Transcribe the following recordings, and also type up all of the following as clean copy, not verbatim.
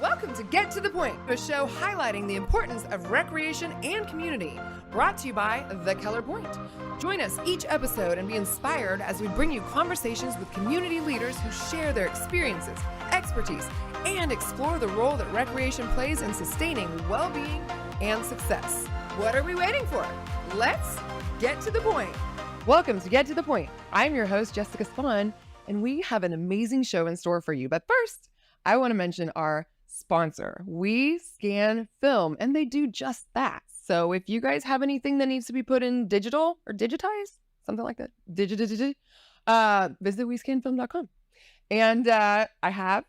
Welcome to Get to the Point, a show highlighting the importance of recreation and community, brought to you by the Keller Pointe. Join us each episode and be inspired as we bring you conversations with community leaders who share their experiences, expertise, and explore the role that recreation plays in sustaining well-being and success. What are we waiting for? Let's get to the point. Welcome to Get to the Point. I'm your host, Jessica Spahn, and we have an amazing show in store for you. But first, I want to mention our sponsor. We scan film, and they do just that. So if you guys have anything that needs to be put in digital or digitized, something like that, visit wescanfilm.com. And I have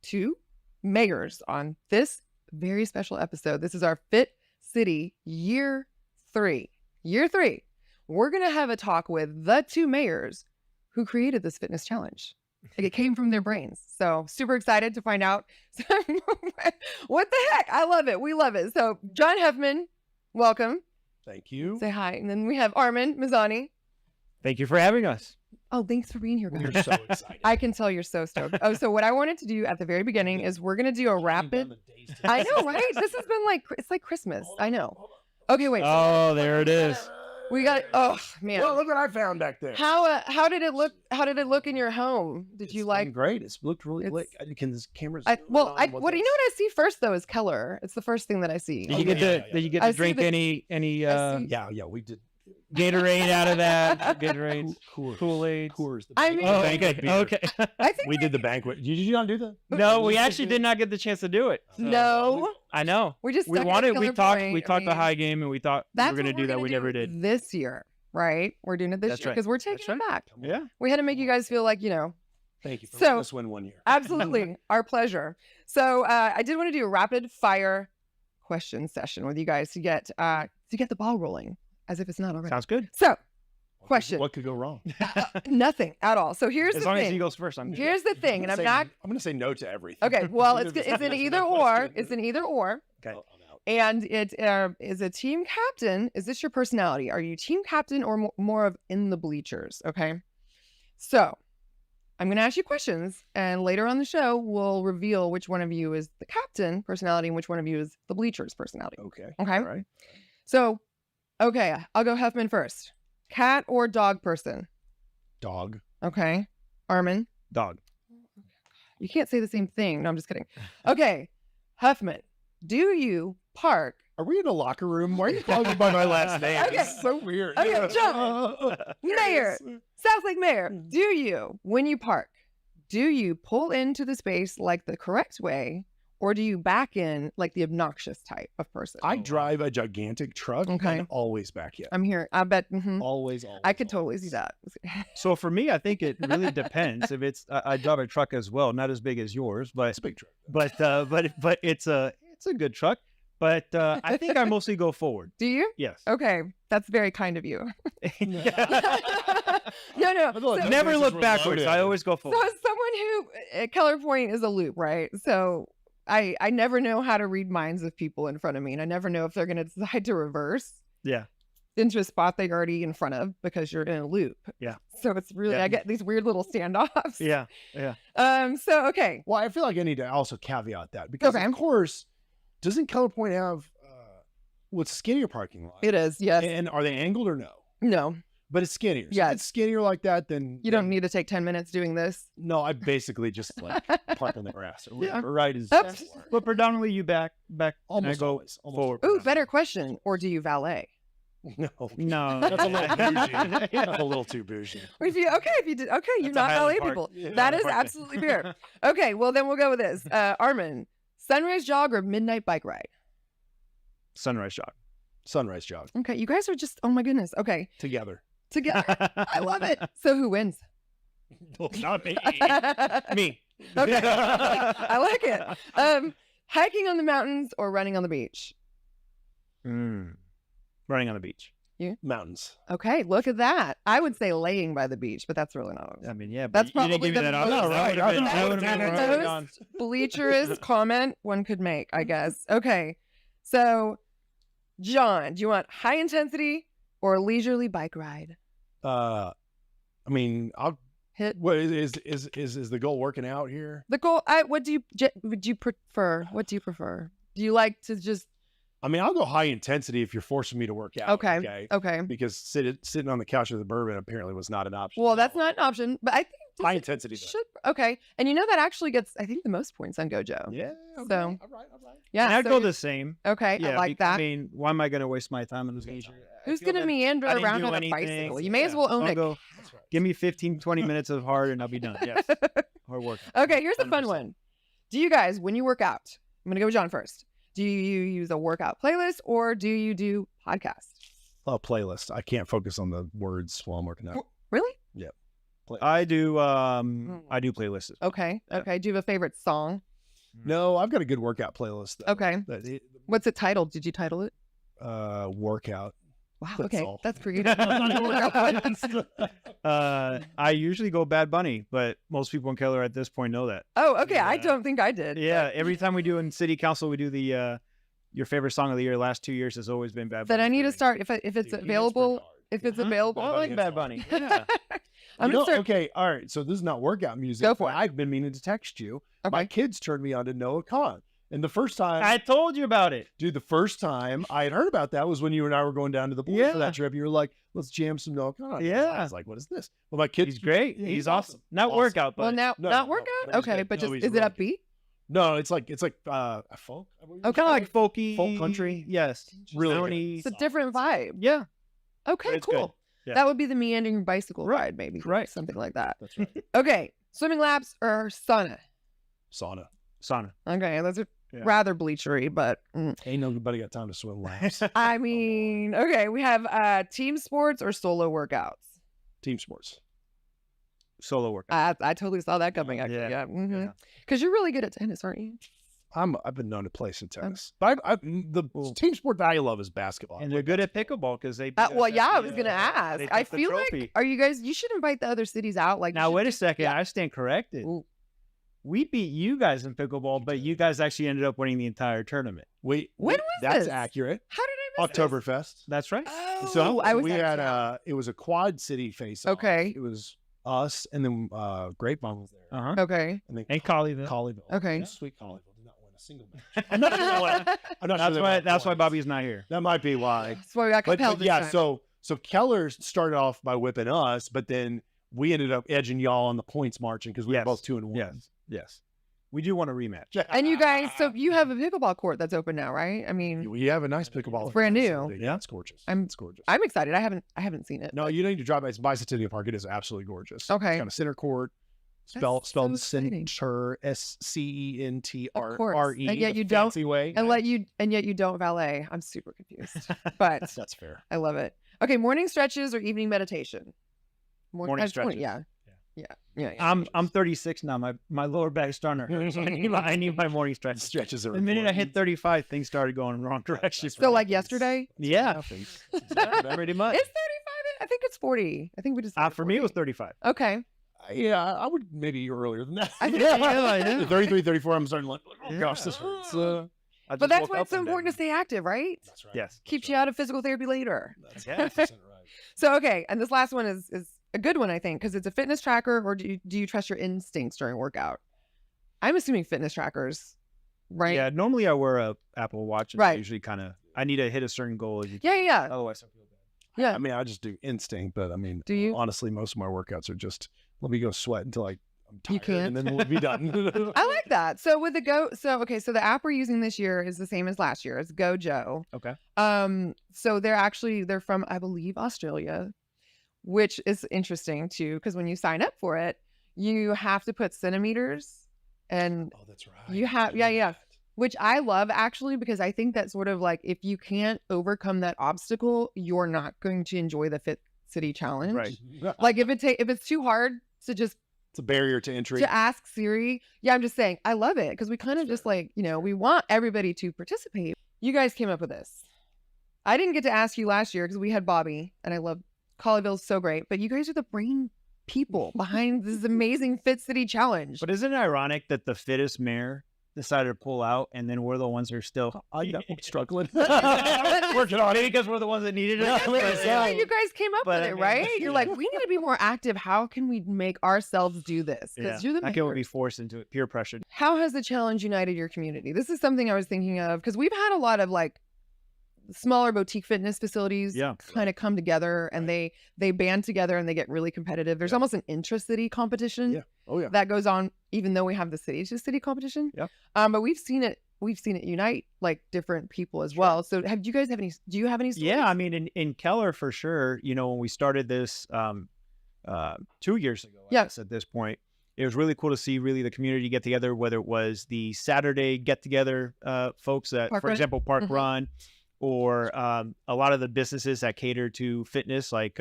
two mayors on this very special episode. This is our Fit City Year 3. Year 3. We're going to have a talk with the two mayors who created this fitness challenge. It came from their brains. So super excited to find out. What the heck? I love it. We love it. So John Huffman, welcome. Thank you. Say hi. And then we have Armin Mizani. Thank you for having us. Oh, thanks for being here, guys. We're so excited. I can tell you're so stoked. Oh, so what I wanted to do at the very beginning is we're going to do a rapid. I know, right? This has been like, it's like Christmas. I know. Okay, wait. Oh, there it is. We got, oh man. Well, look what I found back there. How did it look? How did it look in your home? Did you like? Great. It's looked really like. Can this camera? What do you know what I see first though is Keller. It's the first thing that I see. Did you get to drink any Yeah, we did. Gatorade out of that? Gatorade, Kool-Aid. Coors. I mean, okay. I think we did the banquet. Did you not do that? No, we actually did not get the chance to do it. No. I know. We just we wanted. We talked the high game, and we thought we were going to do that. We never did this year, right? We're doing it this year because we're taking it back. Yeah. We had to make you guys feel like Thank you for letting us win one year. Absolutely, our pleasure. So I did want to do a rapid fire question session with you guys to get the ball rolling. As if it's not already. Sounds good. So, question. What could go wrong? Nothing at all. So here's the thing. As long as he goes first, I'm good. Here's the thing, and I'm going to say no to everything. Okay. Well, it's an either or. It's an either or. Okay. And it is a team captain. Is this your personality? Are you team captain or more of in the bleachers? Okay. So, I'm going to ask you questions, and later on the show, we'll reveal which one of you is the captain personality and which one of you is the bleachers personality. Okay. Okay. All right. So. Okay, I'll go Huffman first. Cat or dog person? Dog. Okay. Armin? Dog. You can't say the same thing. No, I'm just kidding. Okay. Huffman, do you park? Are we in a locker room? Why are you calling me by my last name? Okay. It's so weird. Okay, John. Mayor. Southlake Mayor. Do you, when you park, do you pull into the space like the correct way? Or do you back in like the obnoxious type of person? I drive a gigantic truck and always back in. I'm here. I bet. Always. I could totally see that. So for me, I think it really depends. If it's, I drive a truck as well, not as big as yours, but it's a big truck. But it's a good truck. But I think I mostly go forward. Do you? Yes. Okay, that's very kind of you. No. So, never look backwards. I always go forward. So as someone who at Keller Pointe is a loop, right? So I never know how to read minds of people in front of me, and I never know if they're going to decide to reverse. Yeah. Into a spot that you're already in front of because you're in a loop. Yeah. So it's really I get these weird little standoffs. Yeah. So okay. Well, I feel like I need to also caveat that because of course, doesn't Keller Pointe have what's skinnier parking lot? It is, yes. And are they angled or no? No. But it's skinnier. So yeah. If it's skinnier like that, then you don't need to take 10 minutes doing this. No, I basically just like park on the grass. Right is. Oops. But predominantly you back. Almost go always. Forward. Ooh, better question. Or do you valet? No. That's a little bougie. That's a little too bougie. If you did, you're not valet people. Yeah, that is absolutely fair. Okay, well then we'll go with this. Armin, sunrise jog or midnight bike ride? Sunrise jog. Sunrise jog. Okay, you guys are just, oh my goodness. Okay. Together. I love it. So who wins? Well, not me. Me. Okay. I like it. Hiking on the mountains or running on the beach? Running on the beach. You? Mountains. Okay, look at that. I would say laying by the beach, but that's really not. I mean, yeah, that's probably you didn't give me that option. The most bleacherist comment one could make, I guess. Okay, so John, do you want high intensity or a leisurely bike ride? I mean, I'll hit? What is the goal working out here? The goal. Would you prefer? What do you prefer? Do you like to just? I mean, I'll go high intensity if you're forcing me to work out. Okay. Because sitting on the couch with a bourbon apparently was not an option. Well, that's not an option, but I think high intensity. Okay, and that actually gets, I think, the most points on GoJoe. Yeah. Okay. So, all right. Yeah, and I'd go the same. Okay, Yeah, I like that. I mean, why am I going to waste my time on this? Who's going to meander around on a bicycle? You may as well own it. That's right. Give me 15, 20 minutes of hard and I'll be done. Yes. Hard work. Okay, here's a fun one. Do you guys, when you work out, I'm going to go with John first. Do you use a workout playlist or do you do podcasts? A playlist. I can't focus on the words while I'm working out. Really? Yep. I do playlists. Okay. Yeah. Okay. Do you have a favorite song? No, I've got a good workout playlist. Though. Okay. What's it titled? Did you title it? Workout. Wow. That's Okay. all. That's creative. I usually go Bad Bunny, but most people in Keller at this point know that. Oh, okay. Yeah. I don't think I did. Yeah. Every time we do in city council, we do the your favorite song of the year. The last 2 years has always been Bad Bunny. Then I need to start if it's available. If it's available, I like Bad Bunny. Yeah. I'm gonna start. Okay, all right. So this is not workout music. Go for it. I've been meaning to text you. Okay. My kids turned me on to Noah Khan. And the first time I told you about it. Dude, the first time I had heard about that was when you and I were going down to the Pointe for that trip. You were like, let's jam some Noah Khan. Yeah. I was like, what is this? Well, my kids. He's great. Yeah, he's awesome. Not workout, but Well, No, not no, workout. no, Okay, he's but good. just No, he's is it really upbeat? No, it's like a folk. Oh, kind of like folky, folk country. Yes, Really good. Soundy. It's a different vibe. Yeah, Okay, it's cool. good. Yeah. That would be the meandering bicycle Right. ride, maybe. Right. Something like that. That's right. Okay, swimming laps or sauna? Sauna. sauna. Okay, those are Yeah. rather bleachery, but Ain't nobody got time to swim laps. I mean, okay, we have team sports or solo workouts. Team sports. Solo workout. I totally saw that coming. Actually, Yeah. yeah, Yeah. Because you're really good at tennis, aren't you? I've been known to play some tennis, but the team sport that I love is basketball. And they're good at pickleball because they. Well, yeah, I was gonna ask. they I took the feel trophy. like, are you guys? You should invite the other cities out. Like Now you wait should a second. yeah. I stand corrected. Ooh. We beat you guys in pickleball, but you guys actually ended up winning the entire tournament. Wait, When was that's this? accurate. How did I miss this? Oktoberfest. That's right. Oh, So I was we out of had town. it was a quad city face. Okay. It was us and then Grapevine was there. Uh huh. Okay. And then And Colleyville. Colleyville. Okay. Yeah, sweet Colleyville did not win a single match. I'm not That's sure why. they That's why won. Bobby's not here. That might be why. That's why we got But compelled. yeah, so Keller started off by whipping us, but then we ended up edging y'all on the points marching because we Yes. were both 2-1. Yes. Yes. We do want a rematch. And you guys, so you have a pickleball court that's open now, right? I mean, We have a nice pickleball. It's brand new. facility. Yeah, it's gorgeous. I'm- It's gorgeous. I'm excited. I haven't seen it. No, you need to drive by. It's Bicentennial Park. It is absolutely gorgeous. Okay. It's got a center court. That's Spelled so exciting. center Of course. SCENTRE. And yet the you don't- fancy way. and yet you don't valet. I'm super confused, but That's fair. I love it. Okay, morning stretches or evening meditation? Morning stretches. Yeah. I'm 36 now. My lower back's starting to hurt. So I need my morning stretch. Stretches are The minute I hit important. 35, things started going in the wrong direction. So like yesterday, Yeah, pretty much. it's 35. I think it's 40. I think we just. For me, it was 35. Okay. Yeah, I would maybe earlier than that. I think- yeah. 33, 34, I'm starting to like, oh gosh, this Yeah. hurts. I just But that's woke why up it's so one day. important to stay active, right? That's right. Yes. Keeps you out of physical therapy later. That's Yeah. 100% right. So okay, and this last one is a good one, I think, because it's a fitness tracker. Or do you trust your instincts during workout? I'm assuming fitness trackers, right? Yeah, normally I wear a Apple Watch. And I Right. usually kind of, I need to hit a certain goal. Yeah. Otherwise, I feel bad. Yeah. I mean, I just do instinct, but I mean, Do you? honestly, most of my workouts are just let me go sweat until I'm tired, You can't? and then we'll be done. I like that. So with so the app we're using this year is the same as last year. It's GoJoe. Okay. So they're from, I believe, Australia, which is interesting too, because when you sign up for it, you have to put centimeters, and Oh, that's right. You have- yeah. which I love actually, because I think that sort of like if you can't overcome that obstacle, you're not going to enjoy the Fit City Challenge. Right. Like if it's too hard to just It's a barrier to entry. to ask Siri. Yeah, I'm just saying I love it because we kind of just like, we want everybody to participate. You guys came up with this. I didn't get to ask you last year because we had Bobby, and I love Colleyville's so great, but you guys are the brain people behind this amazing Fit City Challenge. But isn't it ironic that the fittest mare decided to pull out, and then we're the ones who are still I'm struggling. working on it because we're the ones that needed it. Yeah, you guys came up But with I it, mean, right? You're yeah. like, we need to be more active. How can we make ourselves do this? Because you're the I can't be makers. forced into it. Peer pressure. How has the challenge united your community? This is something I was thinking of because we've had a lot of like smaller boutique fitness facilities kind of come together and they band together and they get really competitive. There's almost an intra-city competition that goes on even though we have the city to city competition. But we've seen it unite like different people as well. So do you have any stories? Yeah, I mean in Keller for sure, when we started this 2 years ago, I guess at this point, it was really cool to see really the community get together, whether it was the Saturday get together folks that, for example, Park Run, or a lot of the businesses that cater to fitness, like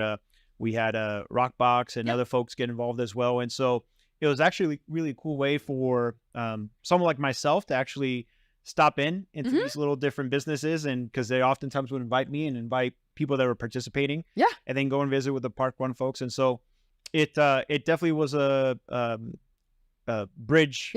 we had a Rockbox and other folks get involved as well. And so it was actually a really cool way for someone like myself to actually stop into these little different businesses, and because they oftentimes would invite me and invite people that were participating, and then go and visit with the Park Run folks. And so it definitely was a bridge.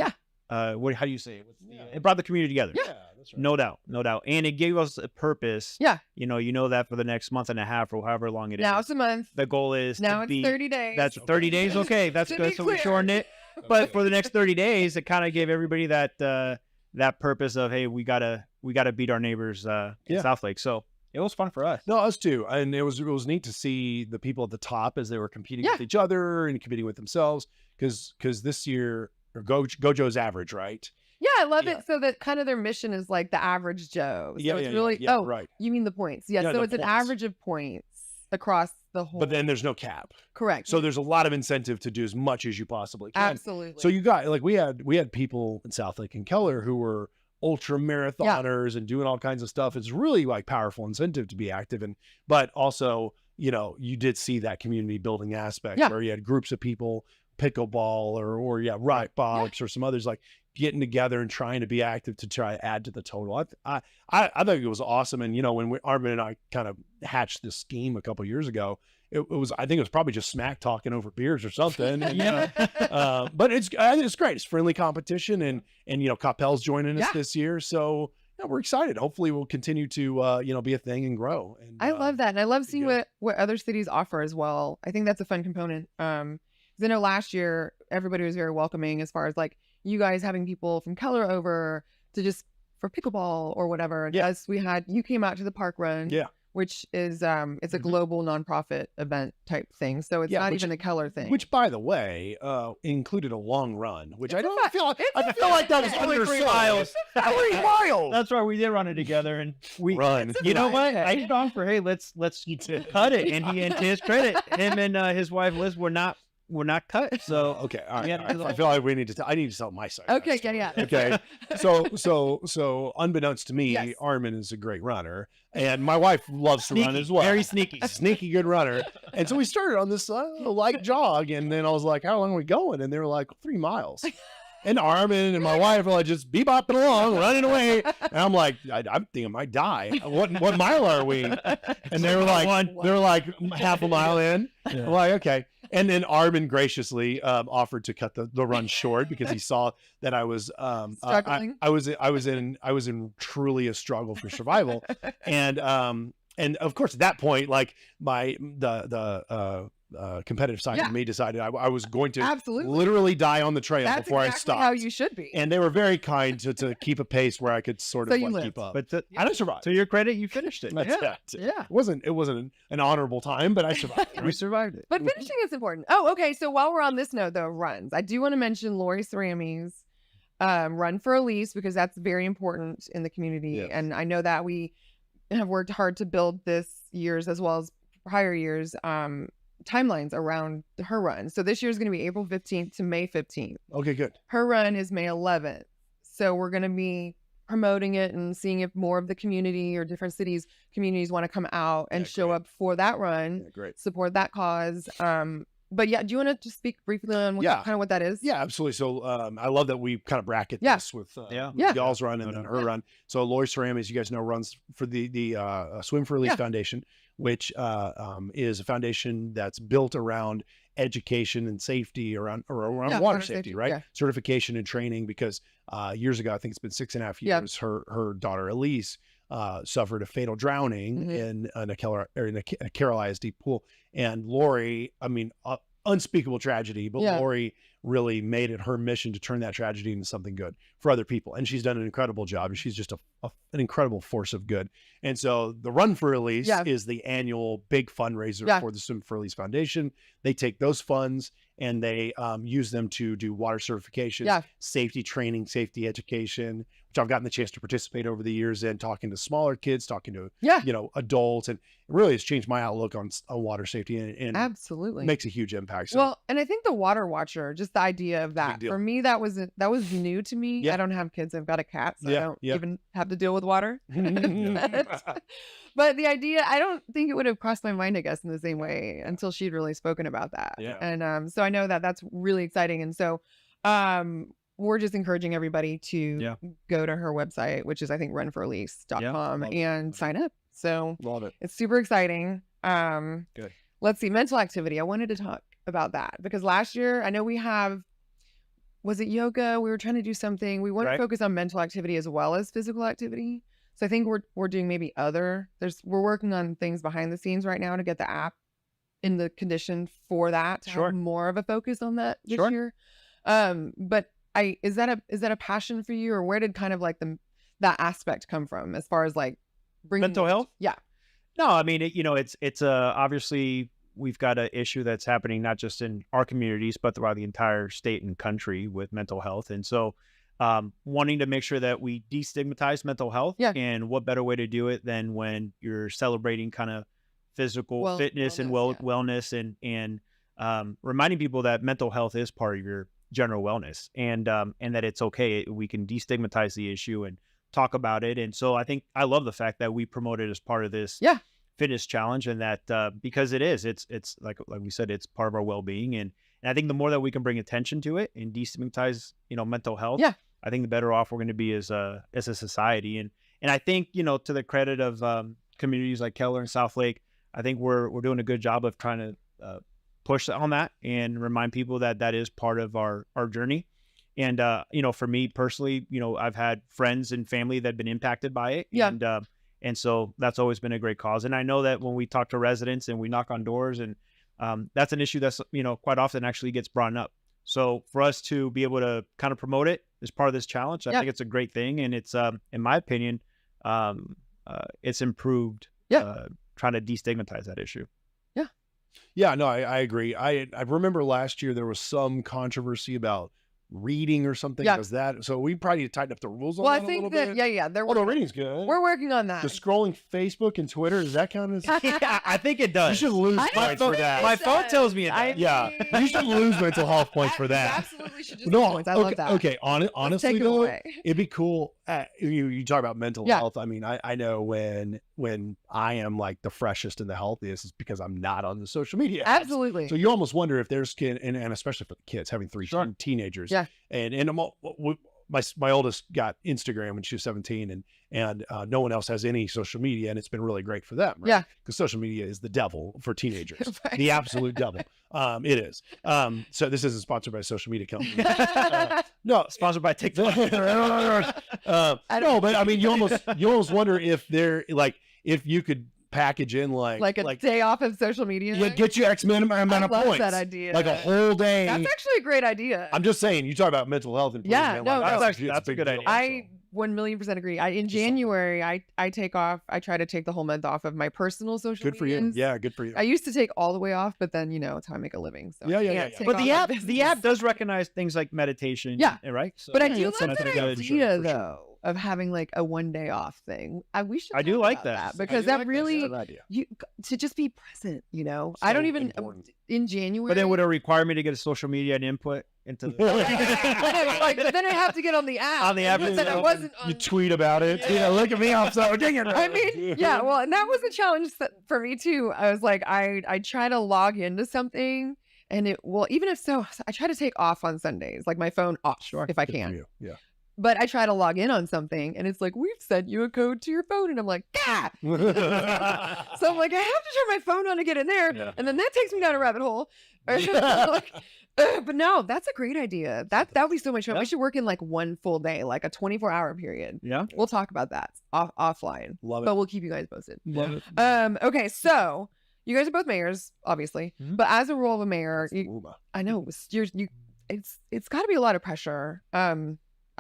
How do you say it? It brought the community together. That's right. No doubt. And it gave us a purpose. You know that for the next month and a half or however long it is. Now it's a month. The goal is now to it's 30 days. That's 30 days. Okay, that's good. So we shortened it. But for the next 30 days, it kind of gave everybody that purpose of, hey, we gotta beat our neighbors in Southlake. So it was fun for us. No, us too. And it was neat to see the people at the top as they were competing with each other and competing with themselves. Because this year, GoJoe's average, right? Yeah, I love it. So that kind of their mission is like the average Joe. So it's really, right. You mean the points. So it's an average of points across the whole. But then there's no cap. Correct. So there's a lot of incentive to do as much as you possibly can. Absolutely. So you got, like, we had people in Southlake and Keller who were ultra marathoners and doing all kinds of stuff. It's really like powerful incentive to be active. But also, you did see that community building aspect where you had groups of people, pickleball or Rockbox or some others, like getting together and trying to be active to try to add to the total. I think it was awesome. And when Armin and I kind of hatched this scheme a couple of years ago, it was, I think it was probably just smack talking over beers or something. And, but I think it's great. It's friendly competition, and Coppell's joining us this year, so we're excited. Hopefully we'll continue to be a thing and grow. And I love that, and I love seeing what other cities offer as well. I think that's a fun component. I know last year everybody was very welcoming as far as like you guys having people from Keller over to just for pickleball or whatever. And as you came out to the Park Run, which is it's a global nonprofit event type thing. So it's not even a Keller thing. Which, by the way, included a long run, which I feel like that was under 3 miles. 3 miles. That's right. We did run it together, and we run. You know what? I thought for let's cut it, and to his credit, him and his wife Liz were not cut. So okay, all right. I feel like I need to tell my side. Okay, Okay. So unbeknownst to me, Armin is a great runner, and my wife loves to run as well. Very sneaky, good runner. And so we started on this light jog, and then I was like, "How long are we going?" And they were like, 3 miles. And Armin and my wife were like just bebopping along, running away. And I'm like, I'm thinking I might die. What mile are we? And they were like half a mile in. I'm like, okay. And then Armin graciously offered to cut the run short because he saw that I was struggling. I was in truly a struggle for survival. And of course at that point, like the competitive side of me decided I was going to literally die on the trail before I stopped. How you should be. And they were very kind to keep a pace where I could sort of keep up. But I didn't survive. To your credit, you finished it. It wasn't an honorable time, but I survived. We survived it. But finishing is important. Oh, okay. So while we're on this note, though, runs, I do want to mention Lori Cerami's Run for Elise, because that's very important in the community. Yes. And I know that we have worked hard to build this year's as well as prior years timelines around her run. So this year is going to be April 15th to May 15th. Okay, good. Her run is May 11th. So we're going to be promoting it and seeing if more of the community or different communities want to come out and show up for that run. Yeah, great. Support that cause. But do you want to just speak briefly on kind of what that is? Yeah, absolutely. So I love that we kind of bracket this with y'all's run and then her run. So Lori Cerami, as you guys know, runs for the Swim for Elise Foundation, which is a foundation that's built around education and safety around water water safety, safety, right? yeah. Certification and training, because years ago, I think it's been 6.5 years, her daughter Elise suffered a fatal drowning in a Keller or in a Carroll ISD pool. And Lori, I mean, unspeakable tragedy, but Lori really made it her mission to turn that tragedy into something good for other people. And she's done an incredible job, and she's just an incredible force of good. And so the Run for Elise is the annual big fundraiser for the Swim for Elise Foundation. They take those funds and they use them to do water certifications, safety training, safety education, which I've gotten the chance to participate over the years in, talking to smaller kids, talking to, you know, adults. And it really has changed my outlook on water safety, and absolutely makes a huge impact. So, well, and I think the water watcher, just the idea of that, for me, that was new to me. I don't have kids. I've got a cat, so I don't even have to deal with water. But the idea, I don't think it would have crossed my mind, I guess, in the same way until she'd really spoken about that. And so I know that that's really exciting. And so we're just encouraging everybody to go to her website, which is, I think, runforelise.com, and sign up. So love it. It's super exciting. Good. Let's see, mental activity. I wanted to talk about that because last year, I know was it yoga? We were trying to do something. We want to focus on mental activity as well as physical activity. So I think we're doing maybe we're working on things behind the scenes right now to get the app in the condition for that, to have more of a focus on that this year. But is that a passion for you, or where did kind of like that aspect come from as far as like bringing mental health? Yeah. No, I mean, it's obviously we've got an issue that's happening not just in our communities, but throughout the entire state and country with mental health. And so wanting to make sure that we destigmatize mental health, and what better way to do it than when you're celebrating kind of physical fitness and wellness, and reminding people that mental health is part of your general wellness, and that it's okay. We can destigmatize the issue and talk about it. And so I love the fact that we promote it as part of this fitness challenge, and that because it's like we said, it's part of our well-being. And I think the more that we can bring attention to it and destigmatize, mental health, I think the better off we're going to be as a society. And I think, to the credit of communities like Keller and Southlake, I think we're doing a good job of trying to push on that and remind people that is part of our journey. And, for me personally, I've had friends and family that have been impacted by it. And so that's always been a great cause. And I know that when we talk to residents and we knock on doors, and that's an issue that's, quite often actually gets brought up. So for us to be able to kind of promote it as part of this challenge, I think it's a great thing. And it's, in my opinion, it's improved trying to destigmatize that issue. Yeah, no, I agree. I remember last year there was some controversy about reading or something. So we probably need to tighten up the rules on that a little bit. Although reading's good. We're working on that. The scrolling Facebook and Twitter, is that kind of I think it does. You should lose points for that. My phone tells me it does. You should lose mental health points for that. Absolutely should just points. I love that. Okay, honestly though, it'd be cool. You talk about mental health. I mean, I know when I am like the freshest and the healthiest is because I'm not on the social media. Absolutely. So you almost wonder if there's and especially for the kids having 3 teenagers. And my oldest got Instagram when she was 17, and no one else has any social media, and it's been really great for them. Right? Because social media is the devil for teenagers, the absolute devil. It is. So this isn't sponsored by a social media company. No, sponsored by TikTok. No, but I mean, you almost wonder if they're like, if you could package in like a day off of social media. Yeah, get you X amount of points. That idea. Like a whole day. That's actually a great idea. I'm just saying, you talk about mental health and that's a good idea. I 1,000,000% agree. In January, I take off. I try to take the whole month off of my personal social media. Good for you. Yeah, good for you. I used to take all the way off, but then it's how I make a living. So yeah. But the app does recognize things like meditation. Right. So, but I do love that idea though. Of having like a 1 day off thing. We should. I do like that because that really to just be present. So I don't even in January. But then would it require me to get a social media and input into the but then I have to get on the app. On the app, then I wasn't. You tweet about it. Look at me, I'm so ridiculous. I mean, well, and that was a challenge for me too. I was like, I try to log into something. And even if so, I try to take off on Sundays, like my phone off if I can. But I try to log in on something and it's like, we've sent you a code to your phone. And I'm like, ah. So I'm like, I have to turn my phone on to get in there. Yeah. And then that takes me down a rabbit hole. Like, but no, that's a great idea. That would be so much fun. Yeah. We should work in like one full day, like a 24-hour period. Yeah. We'll talk about that offline. Love it. But we'll keep you guys posted. Love it. Okay. So you guys are both mayors, obviously, but as a role of a mayor, I know it's got to be a lot of pressure.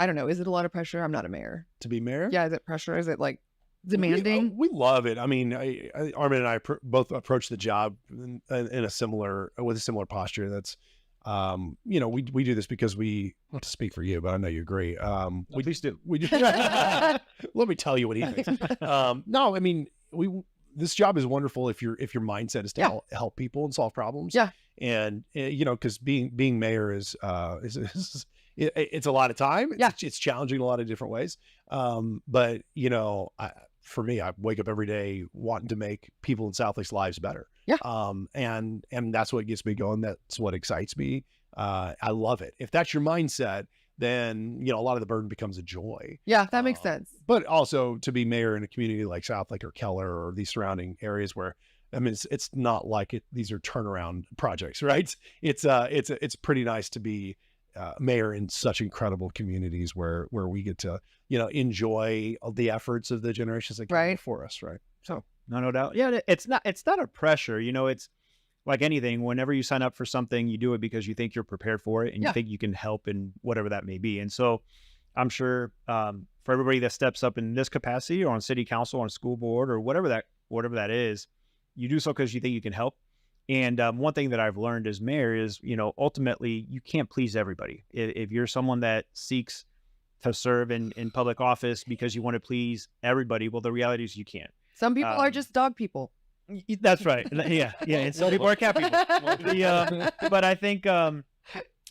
I don't know. Is it a lot of pressure? I'm not a mayor. To be mayor? Yeah. Is it pressure? Is it like demanding? We love it. I mean, Armin and I both approach the job with a similar posture. That's, we do this because not to speak for you, but I know you agree. We just do. Let me tell you what he thinks. No, I mean, this job is wonderful if your mindset is to help people and solve problems. Yeah. And because being mayor is it's a lot of time. It's challenging in a lot of different ways. But for me, I wake up every day wanting to make people in Southlake's lives better. Yeah. And that's what gets me going. That's what excites me. I love it. If that's your mindset, then, a lot of the burden becomes a joy. Yeah, that makes sense. But also to be mayor in a community like Southlake or Keller or these surrounding areas where, I mean, it's not like these are turnaround projects, right? It's pretty nice to be mayor in such incredible communities where we get to, enjoy the efforts of the generations that came before us, right? So no doubt. Yeah, it's not a pressure. It's like anything. Whenever you sign up for something, you do it because you think you're prepared for it and you think you can help in whatever that may be. And so I'm sure for everybody that steps up in this capacity or on city council, on school board or whatever that is, you do so because you think you can help. And one thing that I've learned as mayor is, ultimately you can't please everybody. If you're someone that seeks to serve in public office because you want to please everybody, well, the reality is you can't. Some people are just dog people. That's right. Yeah. And some people are cat people. But I think,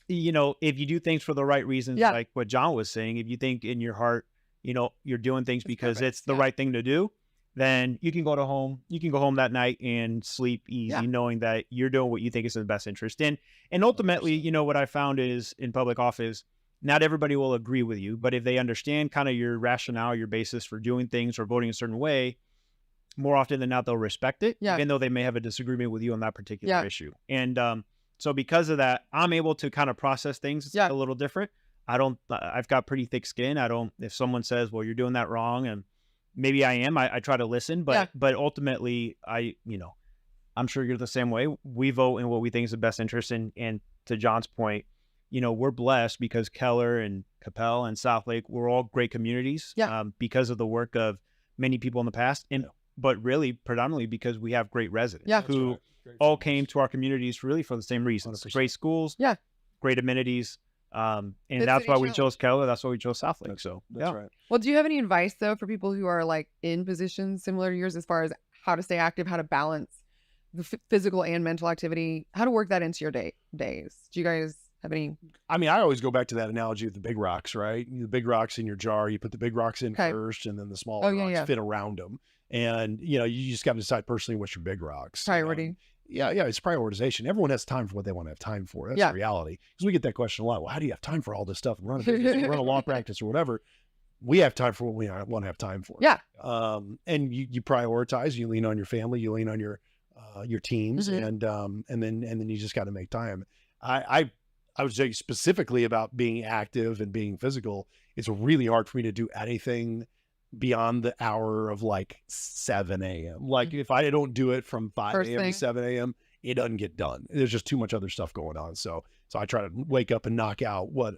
if you do things for the right reasons, like what John was saying, if you think in your heart, you're doing things because it's the right thing to do, then you can go home that night and sleep easy, knowing that you're doing what you think is in the best interest. And ultimately, what I found is in public office, not everybody will agree with you, but if they understand kind of your rationale, your basis for doing things or voting a certain way, more often than not, they'll respect it, even though they may have a disagreement with you on that particular issue. And so because of that, I'm able to kind of process things a little different. I've got pretty thick skin. If someone says, well, you're doing that wrong, and maybe I am, I try to listen, but ultimately I'm sure you're the same way. We vote in what we think is the best interest. And to John's point, we're blessed because Keller and Coppell and Southlake, we're all great communities because of the work of many people in the past. But really predominantly because we have great residents who all came to our communities really for the same reasons. 100%. Great schools, great amenities. And that's why we chose Keller. That's why we chose Southlake. So that's right. Well, do you have any advice though for people who are like in positions similar to yours as far as how to stay active, how to balance the physical and mental activity, how to work that into your days? Do you guys have any? I mean, I always go back to that analogy of the big rocks, right? The big rocks in your jar, you put the big rocks in first and then the smaller rocks fit around them. And, you just got to decide personally what's your big rocks. Priority. Yeah, it's prioritization. Everyone has time for what they want to have time for. That's the reality. Because we get that question a lot. Well, how do you have time for all this stuff? Run a business, run a law practice or whatever. We have time for what we want to have time for. Yeah. And you prioritize. You lean on your family. You lean on your teams, and then you just got to make time. I would say specifically about being active and being physical. It's really hard for me to do anything beyond the hour of like 7 a.m. Like if I don't do it from 5 a.m. to 7 a.m., it doesn't get done. There's just too much other stuff going on. So I try to wake up and knock out what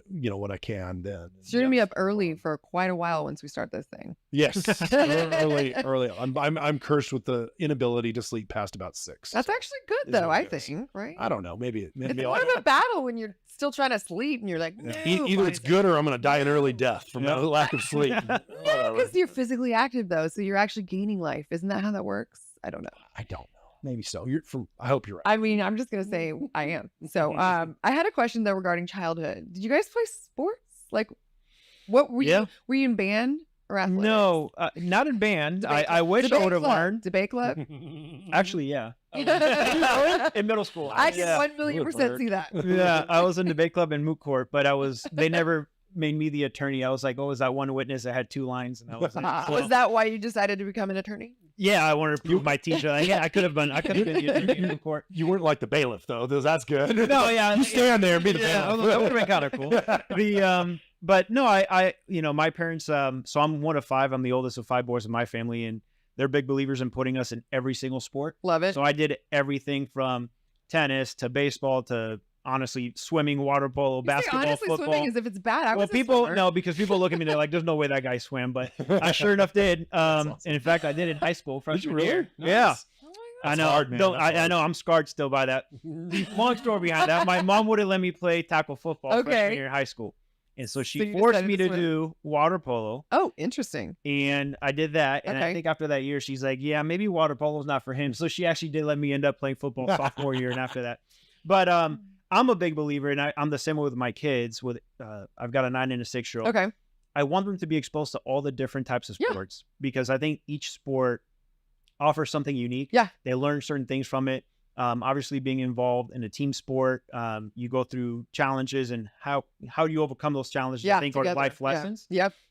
I can then. So you're gonna be up early for quite a while once we start this thing. Yes. early. I'm cursed with the inability to sleep past about 6. That's actually good though, I think, right? I don't know. Maybe it's more of a battle when you're still trying to sleep and you're like, no, either it's good or I'm going to die an early death from lack of sleep. Because you're physically active though. So you're actually gaining life. Isn't that how that works? I don't know. I don't know. Maybe so. I hope you're right. I mean, I'm just going to say I am. So I had a question though regarding childhood. Did you guys play sports? Like what were you? Were you in band or athletics? No, not in band. I wish I would have learned. Debate club? Actually, yeah. In middle school. I can 1,000,000% see that. Yeah, I was in debate club in moot court, but they never made me the attorney. I was like, oh, was that one witness that had 2 lines? And I was like, Was that why you decided to become an attorney? yeah, I wanted to prove my teacher. Like, yeah, I could have been the attorney in the court. You weren't like the bailiff though. That's good. No, yeah, you stand there and be the yeah, bailiff. that would have been kind of cool. But no, I my parents. So I'm one of 5. I'm the oldest of 5 boys in my family, and they're big believers in putting us in every single sport. Love it. So I did everything from tennis to baseball to honestly swimming, water polo, basketball, honestly, football. swimming as if it's bad. Well, people because people look at me, they're like, "There's no way that guy swam," but I sure enough did. Awesome. And in fact, I did in high school freshman year. Nice. Yeah. That's I know. hard, man. I know. I'm scarred still by that. Long story behind that. My mom wouldn't let me play tackle football freshman year in high school, and so she forced me to do water polo. Oh, interesting. And I did that, and I think after that year, she's like, "Yeah, maybe water polo is not for him." So she actually did let me end up playing football sophomore year, and after that, but I'm a big believer, and I'm the same way with my kids. With I've got a 9 and a 6-year-old. Okay. I want them to be exposed to all the different types of sports because I think each sport offers something unique. Yeah. They learn certain things from it. Obviously, being involved in a team sport, you go through challenges, and how do you overcome those challenges? I think are life lessons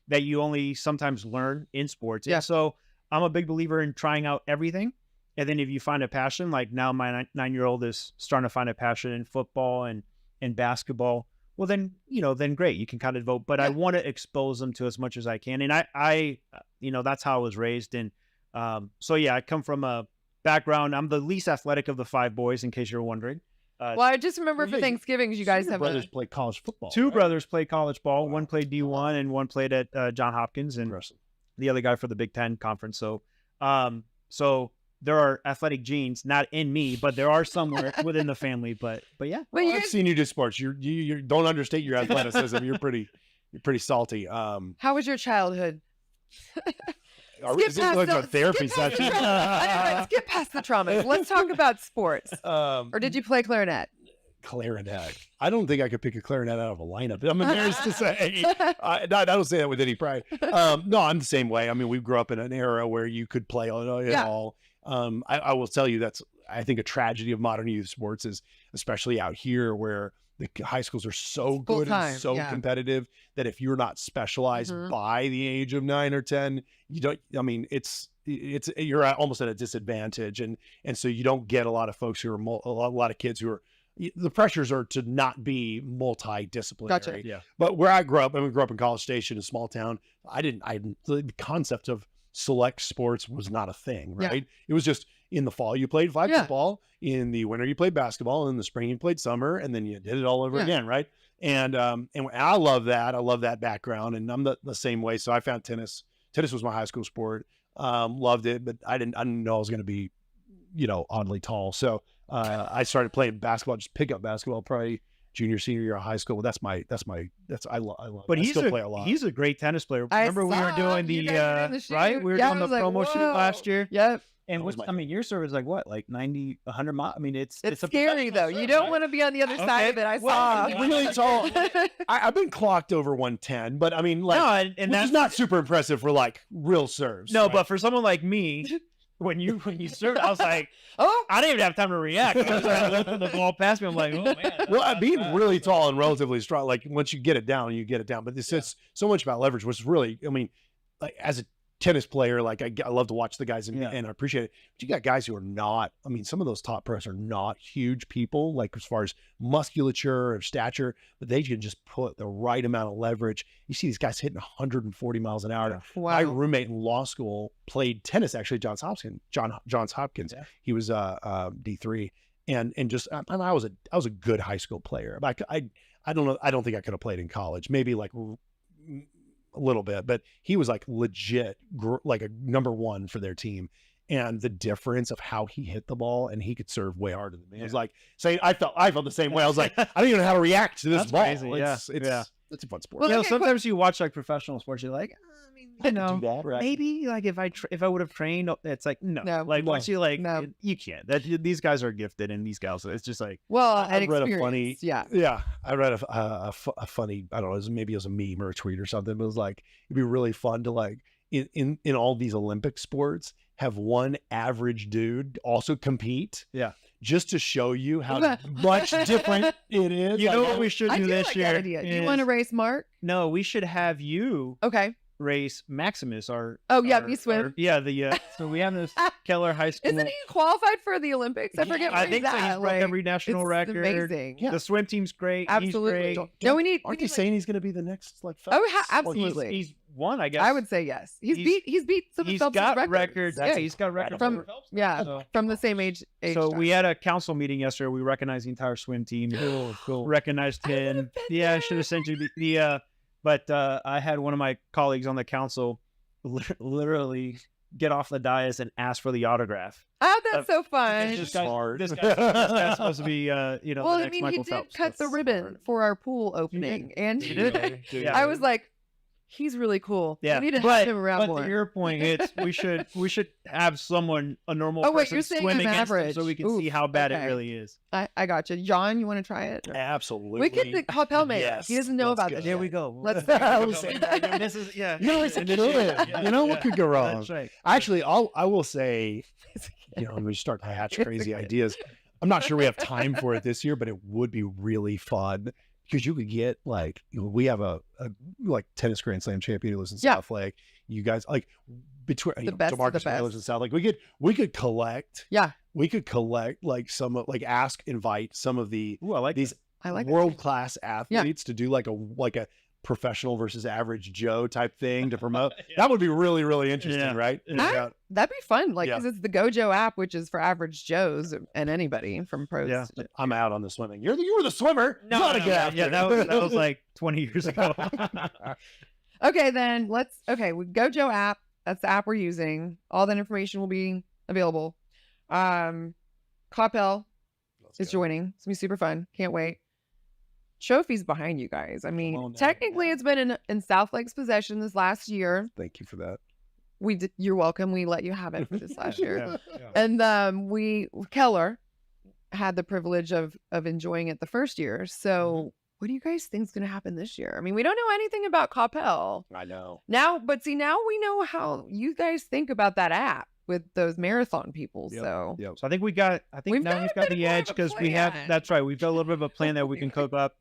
that you only sometimes learn in sports. Yeah. And so I'm a big believer in trying out everything. And then if you find a passion, like now my 9-year-old is starting to find a passion in football and basketball. Well, then, then great. You can kind of vote, but I want to expose them to as much as I can. And I that's how I was raised. And so, yeah, I come from a background. I'm the least athletic of the 5 boys, in case you're wondering. Well, I just remember for Thanksgiving, you guys have brothers play college football. 2 brothers play college ball. Wow. One played D1 and one played at John Hopkins, and the other guy for the Big Ten conference. So, there are athletic genes, not in me, but there are somewhere within the family. But yeah. Well, I've seen you do sports. You don't understate your athleticism. You're pretty salty. How was your childhood? Is this like a therapy session? Skip past the trauma. Let's talk about sports. Or did you play clarinet? Clarinet. I don't think I could pick a clarinet out of a lineup. I'm embarrassed to say. I don't say that with any pride. No, I'm the same way. I mean, we grew up in an era where you could play it all. I will tell you that's, I think, a tragedy of modern youth sports is, especially out here where the high schools are so good and so competitive that if you're not specialized by the age of 9 or 10, you don't, I mean, you're almost at a disadvantage. And so you don't get a lot of folks who are, a lot of kids who are, the pressures are to not be multidisciplinary. Gotcha. Yeah. But where I grew up in College Station, a small town, the concept of select sports was not a thing, right? Yeah. It was just in the fall you played flag football, in the winter you played basketball, in the spring you played summer, and then you did it all over again, right? And I love that. I love that background, and I'm the same way. So I found tennis. Tennis was my high school sport. Loved it, but I didn't know I was going to be, oddly tall. So I started playing basketball, just pick up basketball, probably junior, senior year of high school. That's I love. But I still play a lot. He's a great tennis player. Remember we were doing the right? We were doing the promo shoot last year. Yep. And your serve is like what, like 90, 100 miles? I mean, it's scary though. You don't want to be on the other side of it. I saw. Really tall. I've been clocked over 110, but I mean, like, and that's not super impressive for like real serves. No, but for someone like me, when you served, I was like, oh, I didn't even have time to react. I was like, looking the ball past me. I'm like, oh man. Well, being really tall and relatively strong, like once you get it down, you get it down. But it's so much about leverage, which is really, I mean, like as a tennis player, like I love to watch the guys and I appreciate it. But you got guys who are not, I mean, some of those top pros are not huge people, like as far as musculature or stature, but they can just put the right amount of leverage. You see these guys hitting 140 miles an hour. Wow. My roommate in law school played tennis actually at Johns Hopkins. Yeah. He was D3 and I was a good high school player. But I don't know. I don't think I could have played in college. Maybe like a little bit, but he was like legit, like a number 1 for their team. And the difference of how he hit the ball, and he could serve way harder than me. It was like saying, I felt the same way. I was like, I don't even know how to reach to this ball. Crazy. It's a fun sport. Well, sometimes you watch like professional sports, you're like, I mean, do that, right? Maybe like if I would have trained, it's like no. Like once you like, you can't. These guys are gifted, and these gals, it's just like. Well, I read a funny, yeah. I read a funny, I don't know, maybe it was a meme or a tweet or something. But it was like it'd be really fun to like in all these Olympic sports have one average dude also compete. Yeah. just to show you how much different it is. You know what we should do this year? Do you want to race Mark? No, we should have you race Maximus. You swim. So we have this Keller High School. Isn't he qualified for the Olympics? I forget. I think so. He's broke every national record. Amazing. Yeah. The swim team's great. Absolutely. He's great. No, we need. Aren't they saying he's going to be the next Phelps? Absolutely. He's won, I guess. I would say yes. He's beat some of Phelps' records. Yeah, he's got records from from the same age. So we had a council meeting yesterday. We recognized the entire swim team. Cool. Recognized him. I should have sent you but I had one of my colleagues on the council literally get off the dais and ask for the autograph. Oh, that's so fun. This guy's supposed to be, the next Michael Phelps. He did cut the ribbon for our pool opening, and he did. I was like, he's really cool. Yeah, we need to have him around more. To your point, we should have someone, a normal person, you're saying swim against average. him so we can see how bad it really is. I got you, John. You want to try it? Absolutely. We could the Coppell Mayor. Yes, he doesn't know about this. There we go. Let's. This is what could go wrong? That's right. Actually, I will say, when we start to hatch crazy ideas, I'm not sure we have time for it this year, but it would be really fun. Because you could get we have a tennis Grand Slam champion who lives in Southlake. You guys between DeMarcus lives in Southlake. We could collect. Yeah. We could collect invite some of the these world class athletes to do a professional versus average Joe type thing to promote. That would be really, really interesting, right? That'd be fun. Because it's the GoJoe app, which is for average Joes and anybody from pros. Yeah. I'm out on the swimming. You were the swimmer. No, that was like 20 years ago. Okay, then we GoJoe app. That's the app we're using. All that information will be available. Coppell is joining. It's gonna be super fun. Can't wait. Trophies behind you guys. I mean, technically it's been in Southlake's possession this last year. Thank you for that. You're welcome. We let you have it for this last year. And Keller had the privilege of enjoying it the first year. So what do you guys think is going to happen this year? I mean, we don't know anything about Coppell. I know. Now we know how you guys think about that app with those marathon people. So I think we've got the edge because we have, that's right. We've got a little bit of a plan that we can cook up.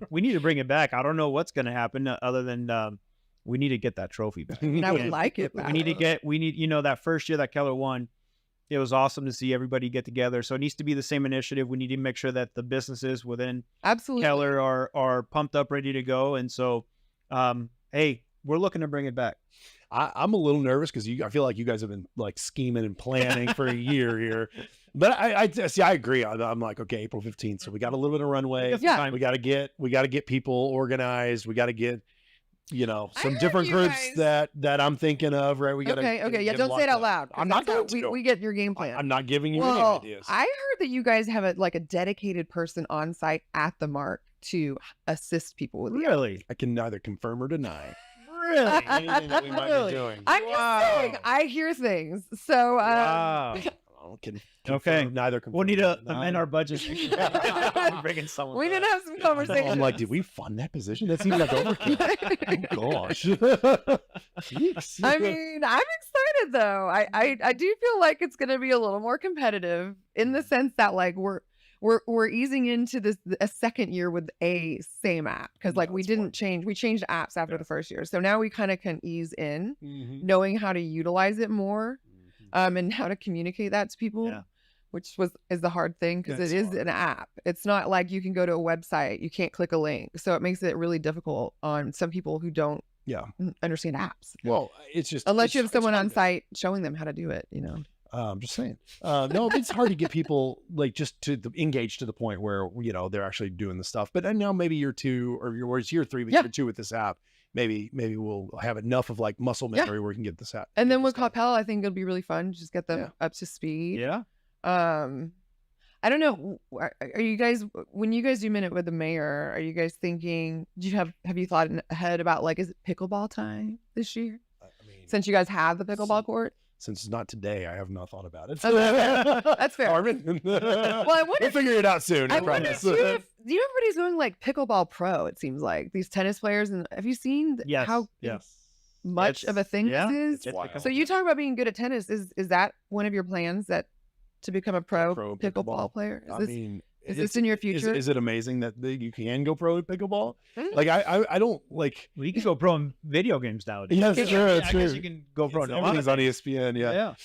We need to bring it back. I don't know what's going to happen other than we need to get that trophy back. And I would like it back. We need that first year that Keller won, it was awesome to see everybody get together. So it needs to be the same initiative. We need to make sure that the businesses within Keller are pumped up, ready to go. And so, hey, we're looking to bring it back. I'm a little nervous because I feel like you guys have been scheming and planning for a year here. But I agree. I'm like, okay, April 15th. So we got a little bit of runway. We got to get people organized. We got to get, some different groups that I'm thinking of, right? We got okay. Yeah. Don't say it out loud. I'm not going to. We get your game plan. I'm not giving you any ideas. I heard that you guys have a dedicated person on site at the mark to assist people with Really? I can neither confirm or deny. Really? Anything that we might be doing. I'm just saying, I hear things. So, neither confirm. We'll need to amend our budget. Bringing someone. We need to have some conversation. I'm like, did we fund that position? That seems like overkill. Oh, gosh. I mean, I'm excited though. I do feel like it's going to be a little more competitive in the sense that we're easing into a second year with a same app because we didn't change. We changed apps after the first year, so now we kind of can ease in, knowing how to utilize it more, and how to communicate that to people, which is the hard thing because it is an app. It's not like you can go to a website, you can't click a link, so it makes it really difficult on some people who don't understand apps. Well, it's just unless you have someone on site showing them how to do it, I'm just saying. No, it's hard to get people just to engage to the point where they're actually doing the stuff. But now maybe year 2 or it's year 3, but year 2 with this app, maybe we'll have enough of muscle memory where we can get this app. And then with Coppell, I think it'll be really fun. Just get them up to speed. Yeah. I don't know. Are you guys, when you guys do Minute with the Mayor, are you guys thinking? Have you thought ahead about is it pickleball time this year? Since you guys have the pickleball court. Since it's not today, I have not thought about it. That's fair. Armin. Well, we'll figure it out soon. I promise. Do everybody's going pickleball pro? It seems like these tennis players. And have you seen how much of a thing this is? It's wild. So you talk about being good at tennis. Is that one of your plans that to become a pro pickleball player? Is this in your future? Is it amazing that you can go pro at pickleball? Like I don't like. Well, you can go pro in video games nowadays. Yes, sure, I true. guess you can go pro. Everything's on ESPN. Yeah.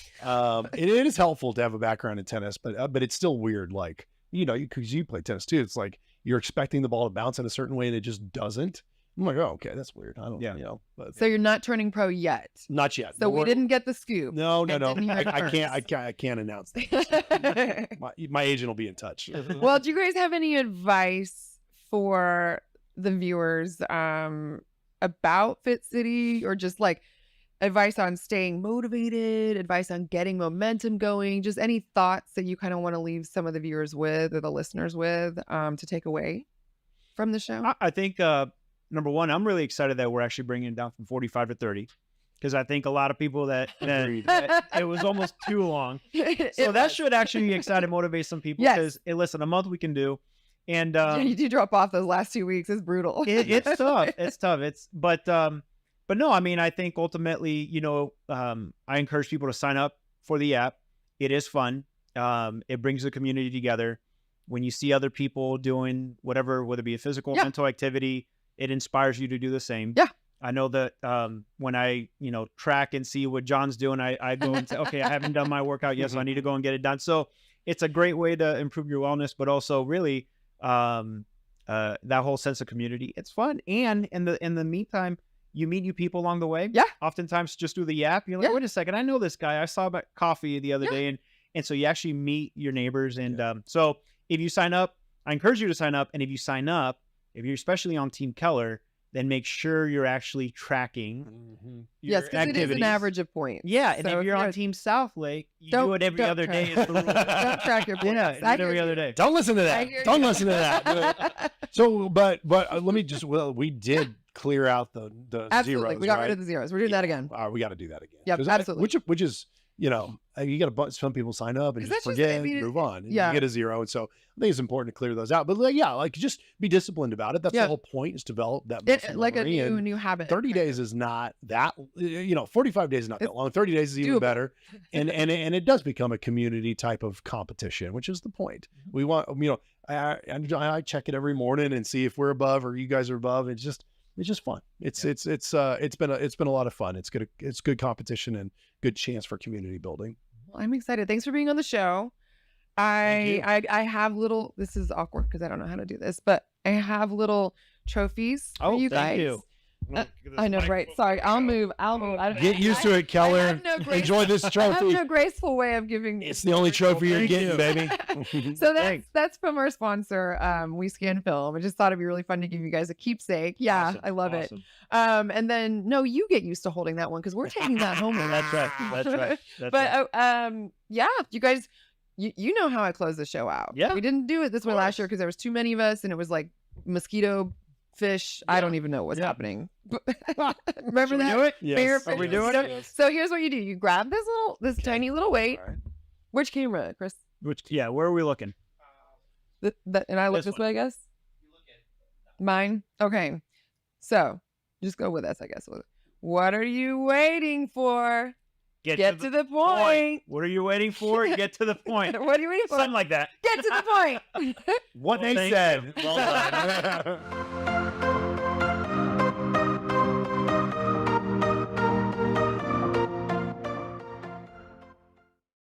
It is helpful to have a background in tennis, but it's still weird. Like because you play tennis too. It's like you're expecting the ball to bounce in a certain way and it just doesn't. I'm like, oh, okay, that's weird. I don't, But, so you're not turning pro yet? Not yet. So we didn't get the scoop. No. I can't announce that. my agent will be in touch. Well, do you guys have any advice for the viewers about Fit City, or just like advice on staying motivated, advice on getting momentum going, just any thoughts that you kind of want to leave some of the viewers with or the listeners with to take away from the show? I think number one, I'm really excited that we're actually bringing it down from 45 to 30, because I think a lot of people that it was almost too long. So that should actually excite and motivate some people. Because listen, a month we can do, and you do drop off those last 2 weeks. It's brutal. It's tough. It's tough. But no, I mean, I think ultimately, I encourage people to sign up for the app. It is fun. It brings the community together. When you see other people doing whatever, whether it be a physical, mental activity, it inspires you to do the same. Yeah. I know that when I, track and see what John's doing, I go and say, okay, I haven't done my workout yet, so I need to go and get it done. So it's a great way to improve your wellness, but also really that whole sense of community. It's fun. And in the meantime, you meet new people along the way. Yeah. Oftentimes just through the app, you're like, wait a second, I know this guy. I saw him at coffee the other day. And so you actually meet your neighbors. And so if you sign up, I encourage you to sign up. And if you sign up, if you're especially on Team Keller, then make sure you're actually tracking your because it is an average of points. Yeah, and if you're on Team Southlake, you do it every other day. It's the rule. Don't track your points. Yeah, every other day. Don't listen to that. Don't listen to that. So, but let me just. Well, we did clear out the absolutely. zeros. We got rid of the zeros. We're doing that again. We got to do that again. Yeah, absolutely. Which is. You got a bunch. Some people sign up and just forget and move on. And you get a zero. And so I think it's important to clear those out. But just be disciplined about it. That's the whole point, is develop that muscle like memory. a new habit. 30 days is not that, 45 days is not that long. 30 days is even better. And it does become a community type of competition, which is the point. We want, I check it every morning and see if we're above or you guys are above. It's just fun. It's been a lot of fun. It's good competition and good chance for community building. Well, I'm excited. Thanks for being on the show. I have little, this is awkward because I don't know how to do this, but I have little trophies for you guys. Thank you. I know, right? Sorry, I'll move. Get used to it, Keller. Enjoy this trophy. I have no graceful way of giving. It's the only trophy you're getting, baby. So that's from our sponsor, We Scan Film. I just thought it'd be really fun to give you guys a keepsake. Yeah, awesome. I love it. And then you get used to holding that one because we're taking that home. That's right. Yeah, you guys, you know how I close the show out. Yeah, we didn't do it this way last year because there was too many of us and it was like mosquito. Fish, I don't even know what's happening. Remember that? Do it? Yes. Are we doing it? Yes. So here's what you do: you grab this tiny little weight. Right. Which camera, Chris? Where are we looking? And I look this way, I guess. You look at mine. Okay, so just go with us, I guess. What are you waiting for? Get to the point. What are you waiting for? Get to the point. What are you waiting for? Something like that. Get to the point. What they said. Well done.